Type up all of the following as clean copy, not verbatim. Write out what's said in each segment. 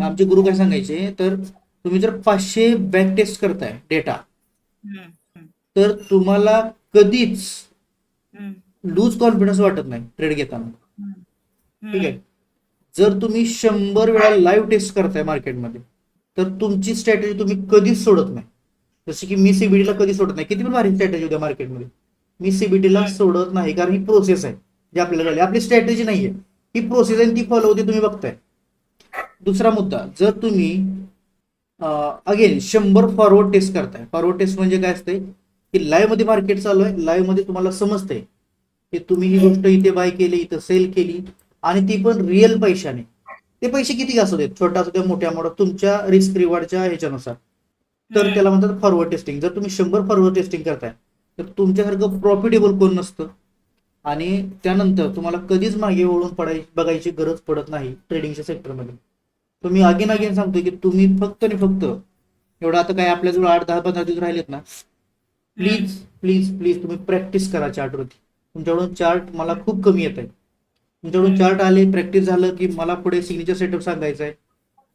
आमचे गुरु काय सांगायचे, तर तुम्ही जर 500 बॅक टेस्ट करताय डेटा, हम्म, हम्म, तर तुम्हाला कधीच हम्म, लूज कॉन्फिडन्स वाटत नाही ट्रेड घेताना. हम्म, ठीक आहे. हम्म, जर तुम्ही 100 वेळा लाईव्ह टेस्ट करताय मार्केटमध्ये, तर तुमची स्ट्रॅटेजी तुम्ही कधीच सोडत नाही. जसे की मी सीबीडीला कधी सोडत नाही, किती पण भारी स्ट्रॅटेजी होत्या मार्केटमध्ये, मी सीबीडीला हम्म, सोडत नाही, कारण ही प्रोसेस आहे जी आपल्याला झाली. आपली स्ट्रॅटेजी नाहीये, ही प्रोसेस आहे, ती फॉलो होते, तुम्ही बघताय. दुसरा मुद्दा, जर तुम्ही अगेन 100 फॉरवर्ड टेस्ट करताय. फॉरवर्ड टेस्ट म्हणजे काय असते, की लाईव्ह मध्ये मार्केट चालू आहे, लाईव्ह मध्ये तुम्हाला समजतंय की तुम्ही ही गोष्ट इथे बाय केली, इथं सेल केली, आणि ती पण रिअल पैशाने. ते पैसे किती असू देत, छोटा असू द्या मोठ्या मोठा, तुमच्या रिस्क रिवॉर्डच्या ह्याच्यानुसार, तर त्याला हम्म. म्हणतात फॉरवर्ड टेस्टिंग. जर तुम्ही 100 फॉरवर्ड टेस्टिंग करताय, तर तुमच्यासारखं प्रॉफिटेबल कोण नसतं. आणि त्यानंतर तुम्हाला कधीच मागे वळून बघायची गरज पडत नाही ट्रेडिंगच्या सेक्टरमध्ये. तुम्ही अगेन अगेन सांगतोय की तुम्ही फक्त आणि फक्त एवढं, आता काय आपल्याजवळ 8, 10, 15 दिवस राहिलेत ना, प्लीज प्लीज प्लीज तुम्ही प्रॅक्टिस करा चार्टवरती. तुमच्याकडून चार्ट मला खूप कमी येत आहे. तुमच्याकडून चार्ट आले, प्रॅक्टिस झालं की मला पुढे सिग्नेचर सेटअप सांगायचं आहे.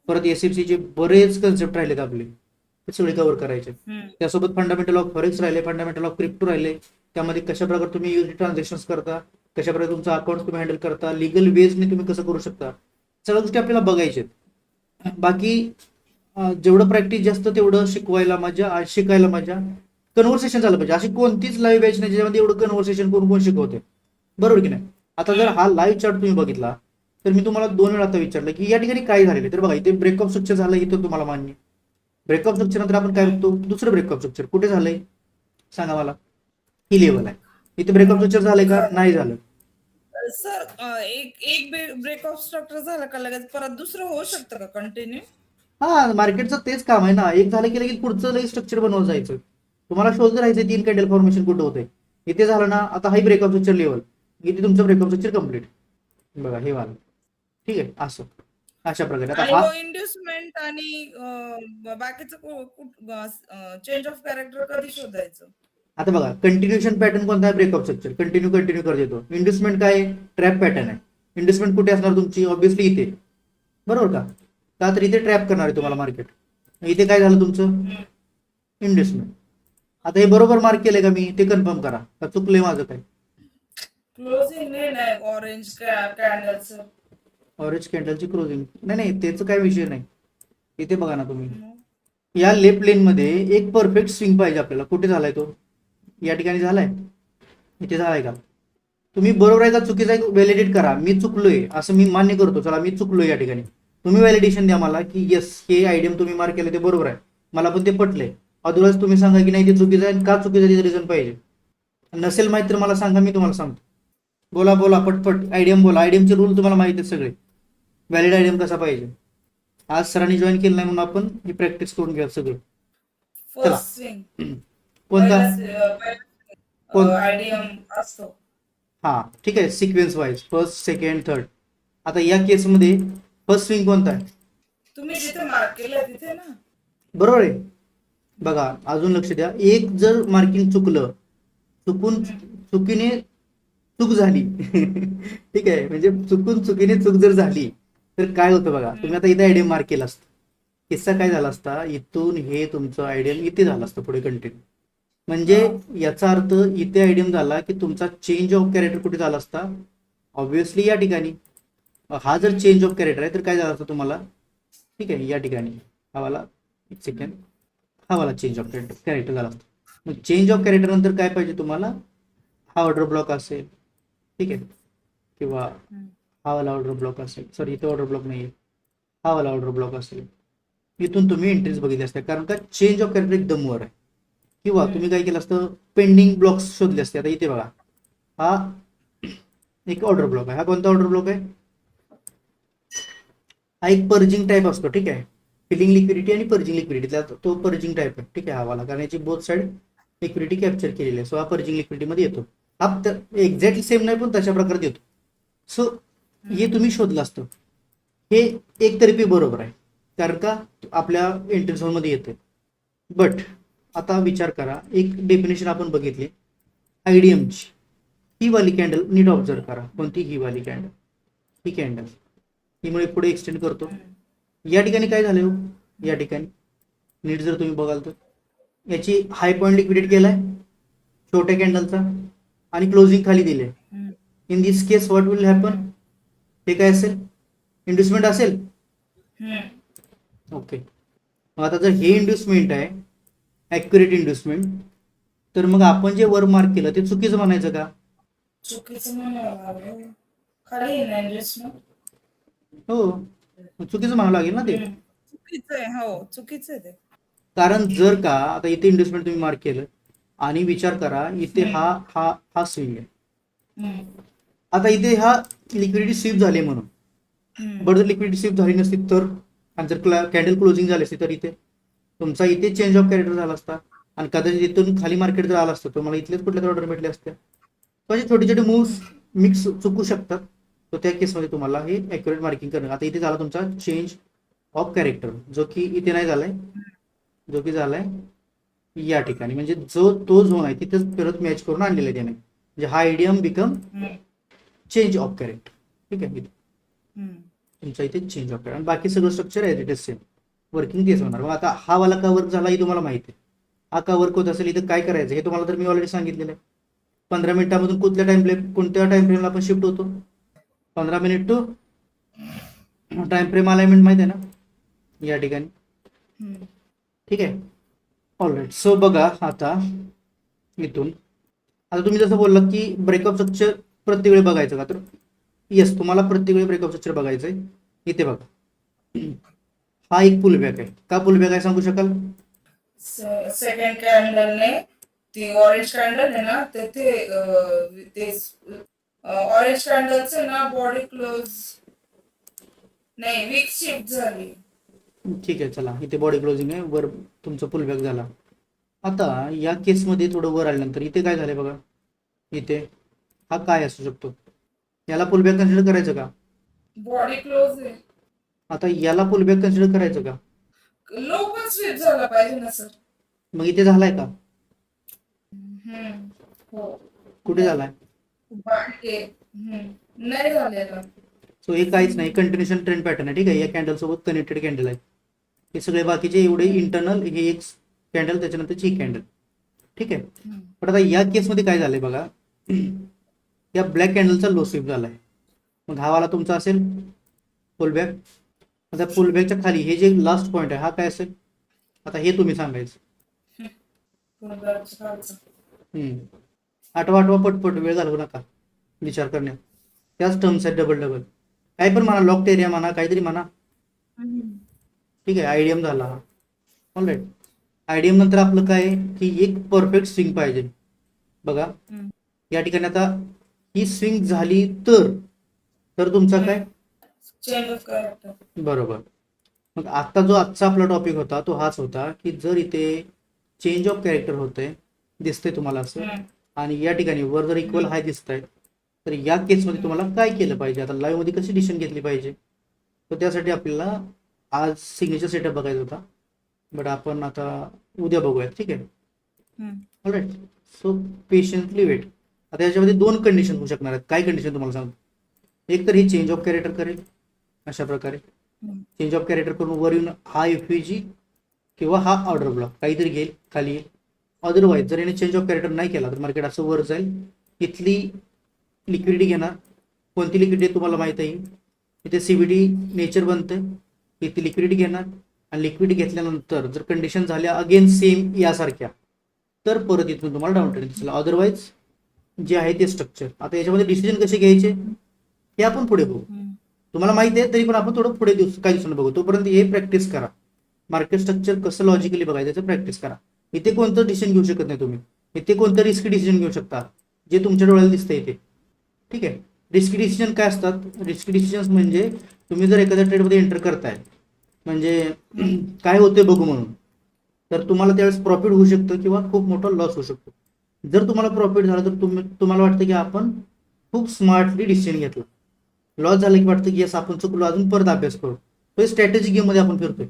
परत एसएफसीचे बरेच कन्सेप्ट राहिलेत आपले, ते सगळे कव्हर करायचे. त्यासोबत फंडामेंटल ऑफ फॉरेक्स राहिले, फंडामेंटल ऑफ क्रिप्टो राहिले. त्यामध्ये कशा प्रकारे तुम्ही युनिट ट्रान्झॅक्शन करता, कशा प्रकारे तुमचं अकाउंट तुम्ही हँडल करता, लिगल वेजने तुम्ही कसं करू शकता, सगळ्या गोष्टी आपल्याला बघायच्या आहेत. बाकी जेवढं प्रॅक्टिस जास्त तेवढं शिकवायला मजा, शिकायला मजा. कन्व्हर्सेशन झालं पाहिजे. अशी कोणतीच लाईव्ह बॅच नाही ज्याच्यामध्ये एवढं कन्व्हर्सेशन करून कोण शिकवते, बरोबर की नाही. आता जर हा लाईव्ह चार्ट तुम्ही बघितला, तर मी तुम्हाला 2 वेळा आता विचारलं की या ठिकाणी काय झालेलं, तर बघा इथे ब्रेकअप स्ट्रक्चर झालं, इथं तुम्हाला मान्य. ब्रेकअप स्ट्रक्चर नंतर आपण काय बघतो, दुसरं ब्रेकअप स्ट्रक्चर कुठे झालंय, सांगा मला. ही लेवल आहे, इथे ब्रेकअप स्ट्रक्चर झालंय का, नाही झालं. सर, एक एक ब्रेक ऑफ स्ट्रक्चर झालं का लगेच परत दुसरं होऊ शकतं का कंटिन्यू? हा, मार्केटचं तेच काम आहे ना, एक झालं की लगेच पुढचं लगेच स्ट्रक्चर बनवत जायचं. तुम्हाला शोधत राहायचं 3 कॅन्डल फॉर्मेशन कुठं होतंय. इथे झालं ना, आता हाई ब्रेकअप स्ट्रक्चर लेवल, इथे तुमचं ब्रेकअप स्ट्रक्चर कम्प्लीट. बघा हे वाला. ठीक आहे, असं अशा प्रकारे आता आणि हा. मग इंड्युसमेंट आणि बाकीचं चेंज ऑफ कॅरेक्टर कधी शोधायचं? आता बघा, कंटिन्युएशन पॅटर्न कोणता आहे, ब्रेकअप स्ट्रक्चर कंटिन्यू कंटिन्यू कर देतो. इन्व्हेस्टमेंट काय, ट्रॅप पॅटर्न आहे. इन्व्हेस्टमेंट कुठे असणार तुमची, ऑब्व्हियसली इथे, बरोबर का तर इथे ट्रॅप करणार आहे तुम्हाला मार्केट. इथे काय झालं तुमचं, इन्व्हेस्टमेंट. आता हे बरोबर मार्क केलंय का मी, ते कन्फर्म करा, का चुकलंय माझं काय. क्लोजिंग नाही ऑरेंज कॅन्डलचं. ऑरेंज कॅन्डलची क्लोजिंग नाही नाही, त्याचं काय विषय नाही. इथे बघा ना तुम्ही, या लेफ्ट लेन मध्ये एक परफेक्ट स्विंग पाहिजे आपल्याला. कुठे झालाय तो, या ठिकाणी झालाय, इथे झालाय का. तुम्ही बरोबर आहे का चुकीचं आहे व्हॅलिडेट करा. मी चुकलोय असं मी मान्य करतो, चला मी चुकलोय या ठिकाणी. तुम्ही व्हॅलिडेशन द्या मला की येस, हे आयडियम तुम्ही मार्क केलं ते बरोबर आहे, मला पण ते पटलंय. अदरवाईज तुम्ही सांगा की नाही ते चुकीचं आहे, का चुकीचं आहे रिझन पाहिजे. नसेल माहित तर मला सांगा, मी तुम्हाला सांगतो. बोला बोला पटपट, आयडियम बोला. आयडियमचे रूल तुम्हाला माहिती आहेत सगळे. व्हॅलिड आयडियम कसा पाहिजे. आज सरांनी जॉईन केलं नाही म्हणून आपण ही प्रॅक्टिस करून घ्या सगळं. चला. फर्स्ट स्विंग, कोणता, कोण, पहिला आयडियम असतो. हा ठीक आहे, sequence wise first second third. आता या केसमध्ये फर्स्ट स्विंग कोणता आहे, तुम्ही जिथे मार्क केलं तिथे ना. बरोबर आहे. बघा अजून लक्ष द्या, एक जर मार्किंग चुकलं, चुकीने चूक झाली ठीक आहे, म्हणजे चुकीने चूक जर झाली, तर काय होतं बघा. तुम्ही आता इथे आयडियम मार्क केला असतं, किस्सा काय झाला असता, इथून हे तुमचं आयडियम इथे झालं असतं पुढे कंटिन्यू. म्हणजे याचा अर्थ इथे आयडियम झाला की तुमचा चेंज ऑफ कॅरेक्टर कुठे झाला असता, ऑब्व्हियसली या ठिकाणी. हा जर चेंज ऑफ कॅरेक्टर आहे तर काय झालं असतं तुम्हाला, ठीक आहे, या ठिकाणी हा वाला, एक सेकंड, हा वाला चेंज ऑफ कॅरेक्टर झाला असतं. मग चेंज ऑफ कॅरेक्टर नंतर काय पाहिजे तुम्हाला, हा ऑर्डर ब्लॉक असेल, ठीक आहे, किंवा हा वाला ऑर्डर ब्लॉक असेल, सॉरी इथे ऑर्डर ब्लॉक नाही आहे, हा वाला ऑर्डर ब्लॉक असेल. इथून तुम्ही एंट्रीज बघितली असते, कारण का चेंज ऑफ कॅरेक्टर एकदम वर आहे. किंवा तुम्ही काय केलं असतं, पेंडिंग ब्लॉक्स शोधले असते. आता इथे बघा, हा एक ऑर्डर ब्लॉक आहे. हा कोणता ऑर्डर ब्लॉक आहे, हा एक पर्जिंग टाईप असतो, ठीक आहे. फिलिंग लिक्विडिटी आणि पर्जिंग लिक्विडिटी, तो पर्जिंग टाईप आहे, ठीक आहे. हा वाला, कारण याची बोथ साईड लिक्विडिटी कॅप्चर केलेली आहे, सो हा पर्जिंग लिक्विडिटी मध्ये येतो. हा एक्झॅक्टली सेम नाही पण तशा प्रकारात येतो. सो हे तुम्ही शोधलं असतं, हे एक तरी बरोबर आहे, कारण का आपल्या एंट्री झोन मध्ये येते. बट आता विचार करा, एक डेफिनेशन आपण बघितली आयडीएमची, ही वाली कॅन्डल नीट ऑब्झर्व करा. कोणती, ही वाली कॅन्डल, ही कॅन्डल, ही मुळे पुढे एक्सटेंड करतो, या ठिकाणी काय झालं हो? या ठिकाणी नीट जर तुम्ही बघाल तर याची हाय पॉईंट लिक्विडेट केलाय छोट्या कॅन्डलचा आणि क्लोजिंग खाली दिले. हम्म. In this case what will happen? हे काय असेल? इंड्युसमेंट असेल. हम्म. ओके, मग आता जर हे इंड्युसमेंट आहे ॲक्युरेट इंड्युसमेंट, तर मग आपण जे वर मार्क केलं ते चुकीचं म्हणायचं का? चुकीचं म्हणावं लागेल. खाली आहे ना investment? हो, मग चुकीचं म्हणावं लागेल ना ते. चुकीचं आहे, हो चुकीचं आहे ते. कारण जर का आता इथे इन्व्हेस्टमेंट तुम्ही मार्क केलं आणि विचार करा इथे हा हा हा स्विंग आहे. हम्म. आता इथे हा लिक्विडिटी स्विप झाली म्हणून, हम्म. बरं जर लिक्विडिटी स्विप झाली नसती तर, आणि जर कॅन्डल क्लोजिंग झाली असती तर इथे तुमचा इथे चेंज ऑफ कॅरेक्टर झाला असता आणि कदाचित इथून खाली मार्केट जर आला असतं तर मला इथलेच कुठल्या ऑर्डर भेटले असते. म्हणजे छोटे छोटे मूव्स मिक्स चुकू शकतात. तर त्या केसमध्ये तुम्हाला हे ॲक्युरेट मार्किंग करणं. आता इथे झाला तुमचा चेंज ऑफ कॅरेक्टर, जो की इथे नाही झालाय, जो की झालाय या ठिकाणी. म्हणजे जो तो झोन आहे तिथेच परत मॅच करून आणलेला आहे त्याने. म्हणजे हा आयडियम बिकम चेंज ऑफ कॅरेक्टर. ठीक आहे, तुमचा इथे चेंज ऑफ कॅरेक्टर आणि बाकी सगळं स्ट्रक्चर आहे इथे सेम, वर्किंग तेच होणार. मग आता हा वाला का वर्क झाला हे तुम्हाला माहिती आहे. हा का वर्क होत असेल इथं काय करायचं हे तुम्हाला तर मी ऑलरेडी सांगितलेलं आहे. 15 मिनिटामधून कोणत्या टाइम फ्रेमला आपण शिफ्ट होतो? 15 minute to time frame alignment माहिती आहे ना या ठिकाणी. ठीक आहे, ऑलराईट. सो बघा आता इथून, आता तुम्ही जसं बोललात की ब्रेकअप स्ट्रक्चर प्रत्येक वेळी बघायचं का, तर येस तुम्हाला प्रत्येक वेळी ब्रेकअप स्ट्रक्चर बघायचं आहे. इथे बघा हा एक पुलबॅक आहे. का पुलबॅक आहे सांगू शकाल? सेकंड कॅन्डलने ती ऑरेंज कॅन्डल आहे ना ते ते ऑरेंज कॅन्डलचे ना बॉडी क्लोज नाही वीक शिफ्ट झाली. ठीक आहे, चला इथे बॉडी क्लोजिंग आहे, वर तुमचं पुलबॅक झाला. आता या केसमध्ये थोडं वर आल्यानंतर इथे काय झालंय बघा, इथे हा काय असू शकतो? याला पुलबॅक कन्सिडर करायचं का? बॉडी क्लोज आहे. आता याला पुलबॅक कन्सिडर करायचं का? लो पण स्विप झाला पाहिजे ना सर. मग इथे झालाय का? हो. कुठे झालाय? बाकी नाही झालेला. सो हे काहीच नाही, कंटिन्युएशन ट्रेंड पॅटर्न आहे. ठीक आहे, या कॅन्डल सोबत कनेक्टेड कॅन्डल आहे. हे सगळे बाकीचे एवढे इंटरनल, हे एक कॅन्डल त्याच्यानंतरची ही कॅन्डल. ठीक आहे, पण आता या केसमध्ये काय झालंय बघा, या ब्लॅक कॅन्डलचा लो स्विप झालाय. मग हा वाला तुमचा असेल पुलबॅक. आता पुलबॅकच्या खाली हे जे लास्ट पॉईंट आहे हा काय असेल? आता हे तुम्ही सांगायचं. आठवा पटपट, वेळ घालवू नका विचार करण्यात. त्याच टर्म्स आहेत डबल डबल, काय पण म्हणा, लॉक्ड एरिया म्हणा, काहीतरी म्हणा. ठीक आहे, आयडियम झाला हा. ऑलराईट, आयडियम नंतर आपलं काय की एक परफेक्ट स्विंग पाहिजे. बघा या ठिकाणी आता ही स्विंग झाली तर तुमचा काय? Change of character. बरोबर. मग आता जो आजचा आपला टॉपिक होता तो हाच होता की जर इथे चेंज ऑफ कॅरेक्टर होतंय, दिसतंय तुम्हाला असं, आणि या ठिकाणी वर जर इक्वल हाय दिसत आहे, तर या केसमध्ये तुम्हाला काय केलं पाहिजे? आता लाईव्ह मध्ये कशी डिसिजन घेतली पाहिजे? तर त्यासाठी आपल्याला आज सिग्नेचर सेटअप बघायचा होता, बट आपण आता उद्या बघूयात. ठीक आहे, ऑलराईट. So patiently weight. आता याच्यामध्ये 2 कंडिशन होऊ शकणार आहेत. काय कंडिशन तुम्हाला सांगतो? एक तर ही चेंज ऑफ कॅरेक्टर करेल अशा प्रकारे, चेंज ऑफ कॅरेक्टर करून वर येऊन हा एफव्हीजी किंवा हा ऑर्डर ब्लॉक काहीतरी घेईल, खाली येईल. अदरवाईज जर याने चेंज ऑफ कॅरेक्टर नाही केला तर मार्केट असं वर जाईल. इथली लिक्विडिटी घेणार. कोणती लिक्विडिटी तुम्हाला माहित आहे? इथे सीबीडी नेचर बनतं, इथे लिक्विडिटी घेणार आणि लिक्विडिटी घेतल्यानंतर जर कंडिशन झाल्या अगेन सेम यासारख्या, तर परत इथून तुम्हाला डाऊन ट्रेंड दिसला. अदरवाईज जे आहे ते स्ट्रक्चर. आता याच्यामध्ये डिसिजन कसे घ्यायचे हे आपण पुढे बघू. तुम्हाला माहिती आहे तरी पण आपण थोडं पुढे काही दिवसांनी बघू. तोपर्यंत हे प्रॅक्टिस करा. मार्केट स्ट्रक्चर कसं लॉजिकली बघायचं याचं प्रॅक्टिस करा. इथे कोणतं डिसिजन घेऊ शकत नाही तुम्ही. इथे कोणतं रिस्की डिसिजन घेऊ शकता जे तुमच्या डोळ्याला दिसतंय इथे. ठीक आहे, रिस्की डिसिजन काय असतात? रिस्की डिसिजन्स म्हणजे तुम्ही जर एखाद्या ट्रेडमध्ये एंटर करताय, म्हणजे काय होते बघू म्हणून, तर तुम्हाला त्यावेळेस प्रॉफिट होऊ शकतं किंवा खूप मोठा लॉस होऊ शकतो. जर तुम्हाला प्रॉफिट झाला तर तुम्हाला वाटतं की आपण खूप स्मार्टली डिसिजन घेतला. लॉस झाला की वाटतं की यस आपण चुकलो, अजून परत अभ्यास करू. तो स्ट्रॅटेजी गेममध्ये आपण फिरतोय.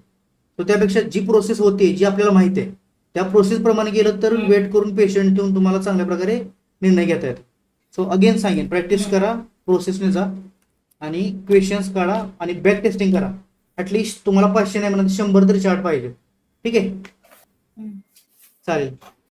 तो त्यापेक्षा जी प्रोसेस होते जी आपल्याला माहिती आहे त्या प्रोसेस प्रमाणे गेलं तर वेट करून पेशंट ठेवून तुम्हाला चांगल्या प्रकारे निर्णय घेता येतात. सो अगेन सांगेन, प्रॅक्टिस करा, प्रोसेसने जा आणि क्वेश्चन्स काढा आणि बॅक टेस्टिंग करा. ऍटलिस्ट तुम्हाला 500 नाही म्हणत 100 तरी चार्ट पाहिजे. ठीक आहे, हम्म. चालेल.